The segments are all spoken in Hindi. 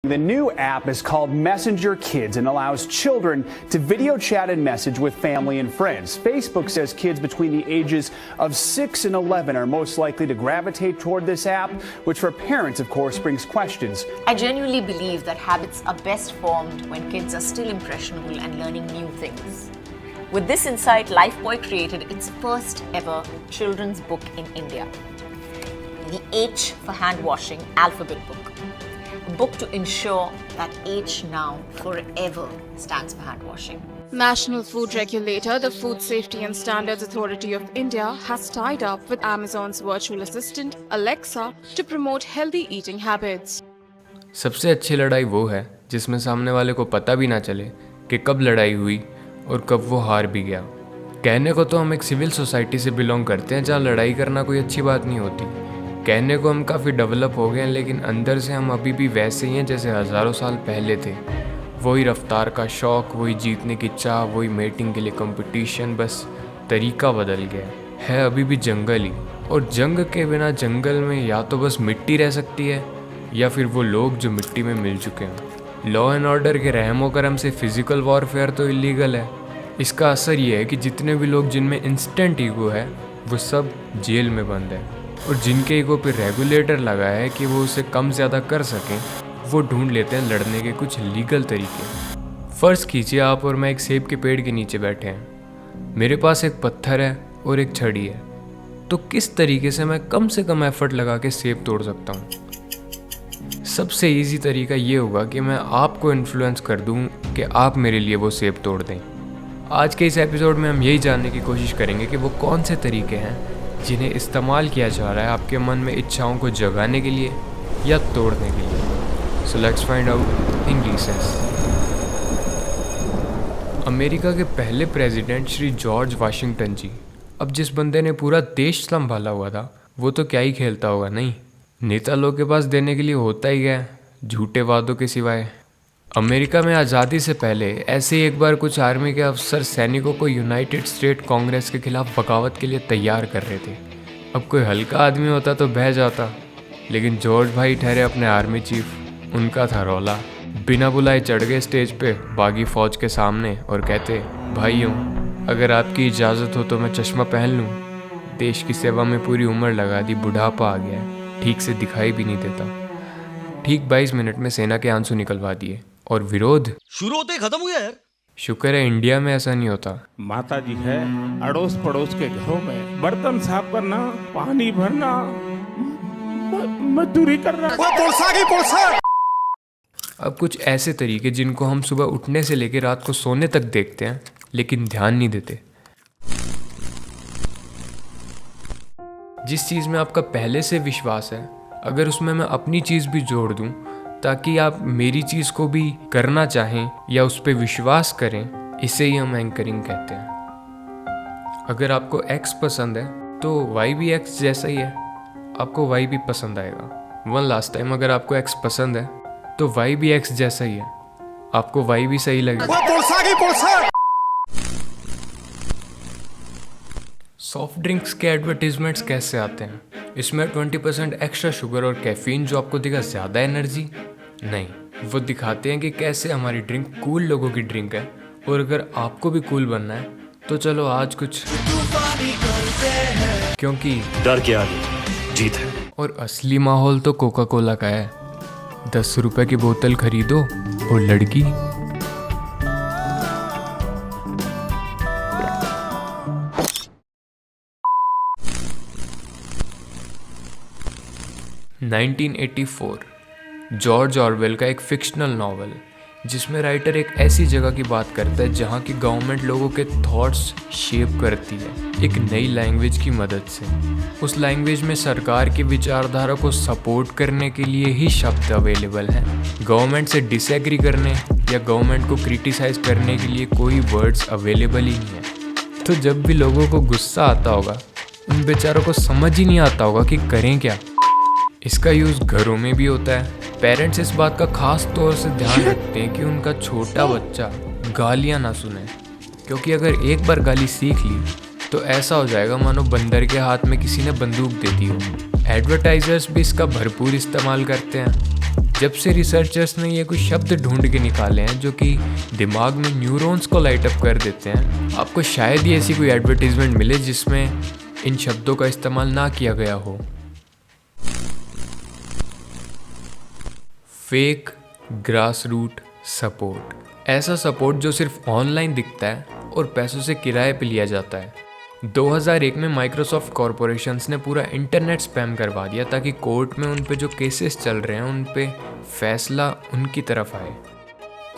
The new app is called Messenger Kids and allows children to video chat and message with family and friends. Facebook says kids between the ages of 6 and 11 are most likely to gravitate toward this app, which for parents, of course, brings questions. I genuinely believe that habits are best formed when kids are still impressionable and learning new things. With this insight, Lifebuoy created its first ever children's book in India, the H for Hand Washing Alphabet Book. A book to ensure that H now forever stands for hand washing. National Food Regulator, the Food Safety and Standards Authority of India, has tied up with Amazon's virtual assistant, Alexa, to promote healthy eating habits. सबसे अच्छी लड़ाई वो है जिसमें सामने वाले को पता भी ना चले कि कब लड़ाई हुई और कब वो हार भी गया। कहने को तो हम एक सिविल सोसाइटी से बिलोंग करते हैं जहाँ लड़ाई करना कोई अच्छी बात नहीं होती। कहने को हम काफ़ी डेवलप हो गए हैं, लेकिन अंदर से हम अभी भी वैसे ही हैं जैसे हज़ारों साल पहले थे। वही रफ्तार का शौक़, वही जीतने की चाह, वही मेटिंग के लिए कंपटीशन, बस तरीका बदल गया है। अभी भी जंगल ही, और जंग के बिना जंगल में या तो बस मिट्टी रह सकती है या फिर वो लोग जो मिट्टी में मिल चुके हैं। लॉ एंड ऑर्डर के रहमो करम से फिज़िकल वॉरफेयर तो इलीगल है। इसका असर ये है कि जितने भी लोग जिनमें इंस्टेंट ईगो है वो सब जेल में बंद है, और जिनके ईगो पे रेगुलेटर लगा है कि वो उसे कम ज़्यादा कर सकें, वो ढूंढ लेते हैं लड़ने के कुछ लीगल तरीके। फ़र्ज़ कीजिए आप और मैं एक सेब के पेड़ के नीचे बैठे हैं। मेरे पास एक पत्थर है और एक छड़ी है, तो किस तरीके से मैं कम से कम एफर्ट लगा के सेब तोड़ सकता हूँ? सबसे ईजी तरीका ये होगा कि मैं आपको इन्फ्लुएंस कर दूँ कि आप मेरे लिए वो सेब तोड़ दें। आज के इस एपिसोड में हम यही जानने की कोशिश करेंगे कि वो कौन से तरीके हैं जिन्हें इस्तेमाल किया जा रहा है आपके मन में इच्छाओं को जगाने के लिए या तोड़ने के लिए। So let's find out in recess. America के पहले प्रेसिडेंट श्री जॉर्ज वाशिंगटन जी, अब जिस बंदे ने पूरा देश संभाला हुआ था वो तो क्या ही खेलता होगा, नहीं? नेता लोग के पास देने के लिए होता ही है झूठे वादों के सिवाय। अमेरिका में आज़ादी से पहले ऐसे ही एक बार कुछ आर्मी के अफसर सैनिकों को यूनाइटेड स्टेट कांग्रेस के खिलाफ बगावत के लिए तैयार कर रहे थे। अब कोई हल्का आदमी होता तो बह जाता, लेकिन जॉर्ज भाई ठहरे अपने आर्मी चीफ। उनका था रौला। बिना बुलाए चढ़ गए स्टेज पे बागी फौज के सामने और कहते, भाइयों, अगर आपकी इजाज़त हो तो मैं चश्मा पहन लूँ। देश की सेवा में पूरी उम्र लगा दी, बुढ़ापा आ गया, ठीक से दिखाई भी नहीं देता। ठीक 22 मिनट में सेना के आंसू निकलवा दिए, और विरोध शुरू होते ही खत्म हो गया यार। शुक्र है इंडिया में ऐसा नहीं होता। माता जी है अड़ोस पड़ोस के घरों में बर्तन साफ करना, पानी भरना, मजदूरी करना। अब कुछ ऐसे तरीके जिनको हम सुबह उठने से लेकर रात को सोने तक देखते हैं लेकिन ध्यान नहीं देते। जिस चीज़ में आपका पहले से विश्वास है, अगर उसमें मैं अपनी चीज़ भी जोड़ दूं ताकि आप मेरी चीज़ को भी करना चाहें या उस पर विश्वास करें, इसे ही हम एंकरिंग कहते हैं। अगर आपको एक्स पसंद है तो वाई भी एक्स जैसा ही है, आपको वाई भी पसंद आएगा। वन लास्ट टाइम, अगर आपको एक्स पसंद है तो वाई भी एक्स जैसा ही है, आपको वाई भी सही लगेगा। सॉफ्ट ड्रिंक्स के एडवर्टीजमेंट्स कैसे आते हैं? इसमें 20% एक्स्ट्रा शुगर और कैफीन जो आपको देगा ज़्यादा एनर्जी नहीं, वो दिखाते हैं कि कैसे हमारी ड्रिंक कूल लोगों की ड्रिंक है, और अगर आपको भी कूल बनना है तो चलो आज कुछ, क्योंकि डर के आगे जीत है। और असली माहौल तो कोका कोला का है। 10 रुपए की बोतल खरीदो और लड़की। (1984) जॉर्ज ऑरवेल का एक फिक्शनल नॉवल, जिसमें राइटर एक ऐसी जगह की बात करता है जहाँ की गवर्नमेंट लोगों के थॉट्स शेप करती है एक नई लैंग्वेज की मदद से। उस लैंग्वेज में सरकार की विचारधारा को सपोर्ट करने के लिए ही शब्द अवेलेबल हैं। गवर्नमेंट से डिसएग्री करने या गवर्नमेंट को क्रिटिसाइज करने के लिए कोई वर्ड्स अवेलेबल ही नहीं है। तो जब भी लोगों को गुस्सा आता होगा, उन बेचारों को समझ ही नहीं आता होगा कि करें क्या। इसका यूज़ घरों में भी होता है। पेरेंट्स इस बात का खास तौर से ध्यान रखते हैं कि उनका छोटा बच्चा गालियाँ ना सुने, क्योंकि अगर एक बार गाली सीख ली तो ऐसा हो जाएगा मानो बंदर के हाथ में किसी ने बंदूक दे दी हो। एडवर्टाइजर्स भी इसका भरपूर इस्तेमाल करते हैं। जब से रिसर्चर्स ने ये कुछ शब्द ढूंढ के निकाले हैं जो कि दिमाग में न्यूरॉन्स को लाइट अप कर देते हैं, आपको शायद ही ऐसी कोई एडवर्टीजमेंट मिले जिसमें इन शब्दों का इस्तेमाल ना किया गया हो। फेक ग्रास रूट सपोर्ट, ऐसा सपोर्ट जो सिर्फ ऑनलाइन दिखता है और पैसों से किराए पे लिया जाता है। 2001 में माइक्रोसॉफ्ट कॉरपोरेशंस ने पूरा इंटरनेट स्पैम करवा दिया ताकि कोर्ट में उन पे जो केसेस चल रहे हैं उन पे फैसला उनकी तरफ आए।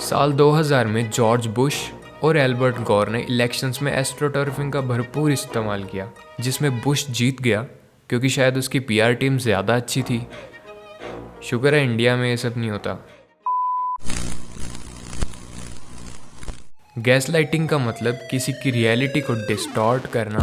साल 2000 में जॉर्ज बुश और एल्बर्ट गॉर ने इलेक्शंस में एस्ट्रोटर्फिंग का भरपूर इस्तेमाल किया, जिसमें बुश जीत गया क्योंकि शायद उसकी पीआर टीम ज़्यादा अच्छी थी। शुक्र है इंडिया में ये सब नहीं होता। गैसलाइटिंग का मतलब किसी की रियलिटी को डिस्टॉर्ट करना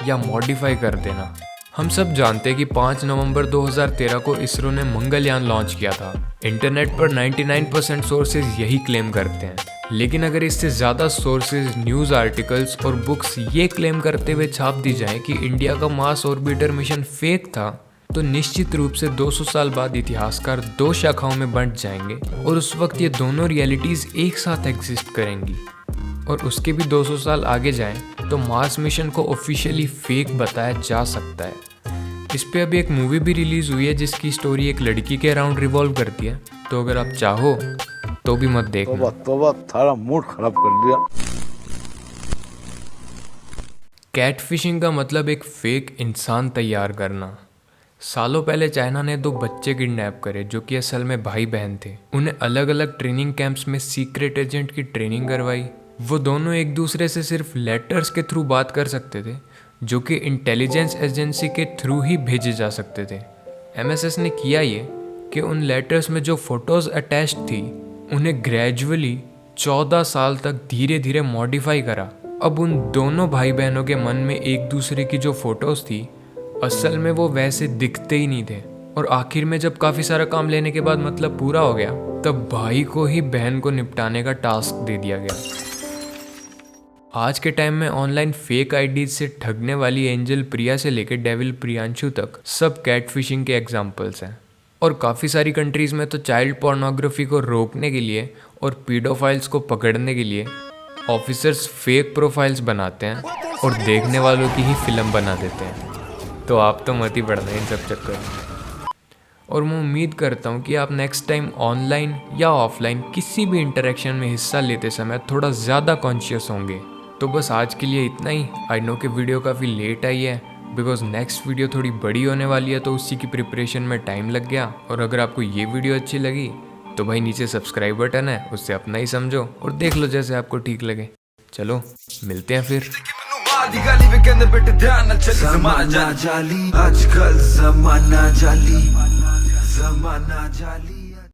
या मॉडिफाई कर देना। हम सब जानते हैं कि 5 नवंबर 2013 को इसरो ने मंगलयान लॉन्च किया था। इंटरनेट पर 99% सोर्सेज यही क्लेम करते हैं, लेकिन अगर इससे ज़्यादा सोर्सेज, न्यूज़ आर्टिकल्स और बुक्स ये क्लेम करते हुए छाप दी जाएं कि इंडिया का मार्स ऑर्बिटर मिशन फेक था, तो निश्चित रूप से 200 साल बाद इतिहासकार 2 शाखाओं में बंट जाएंगे और उस वक्त ये दोनों रियलिटीज़ एक साथ एग्जिस्ट करेंगी। और उसके भी 200 साल आगे जाएं तो मार्स मिशन को ऑफिशियली फेक बताया जा सकता है। इस पे अभी एक मूवी भी रिलीज हुई है जिसकी स्टोरी एक लड़की के अराउंड रिवॉल्व करती है, तो अगर आप चाहो तो भी मत देखना। तोबा थारा मूड खराब कर दिया। कैट फिशिंग का मतलब एक फेक इंसान तैयार करना। सालों पहले चाइना ने 2 बच्चे किडनैप करे जो कि असल में भाई बहन थे। उन्हें अलग अलग ट्रेनिंग कैंप्स में सीक्रेट एजेंट की ट्रेनिंग करवाई। वो दोनों एक दूसरे से सिर्फ लेटर्स के थ्रू बात कर सकते थे, जो कि इंटेलिजेंस एजेंसी के थ्रू ही भेजे जा सकते थे। एमएसएस ने किया ये कि उन लेटर्स में जो फोटोज़ अटैच्ड थी उन्हें ग्रेजुअली 14 साल तक धीरे धीरे मॉडिफाई करा। अब उन दोनों भाई बहनों के मन में एक दूसरे की जो फोटोज़ थी असल में वो वैसे दिखते ही नहीं थे। और आखिर में जब काफ़ी सारा काम लेने के बाद मतलब पूरा हो गया, तब भाई को ही बहन को निपटाने का टास्क दे दिया गया। आज के टाइम में ऑनलाइन फेक आईडीज से ठगने वाली एंजल प्रिया से लेकर डेविल प्रियांशु तक सब कैट फिशिंग के एग्जाम्पल्स हैं। और काफ़ी सारी कंट्रीज़ में तो चाइल्ड पोर्नोग्राफी को रोकने के लिए और पीडोफाइल्स को पकड़ने के लिए ऑफिसर्स फेक प्रोफाइल्स बनाते हैं और देखने वालों की ही फिल्म बना देते हैं। तो आप तो मत ही पड़ना इन सब चक्कर में। और मैं उम्मीद करता हूँ कि आप नेक्स्ट टाइम ऑनलाइन या ऑफलाइन किसी भी इंटरेक्शन में हिस्सा लेते समय थोड़ा ज़्यादा कॉन्शियस होंगे। तो बस आज के लिए इतना ही। आई नो कि वीडियो काफ़ी लेट आई है बिकॉज नेक्स्ट वीडियो थोड़ी बड़ी होने वाली है, तो उसी की प्रिपरेशन में टाइम लग गया। और अगर आपको ये वीडियो अच्छी लगी तो भाई नीचे सब्सक्राइब बटन है, उससे अपना ही समझो और देख लो जैसे आपको ठीक लगे। चलो मिलते हैं फिर। जमाना जाली आजकल, जमाना जाली, जमाना जाली।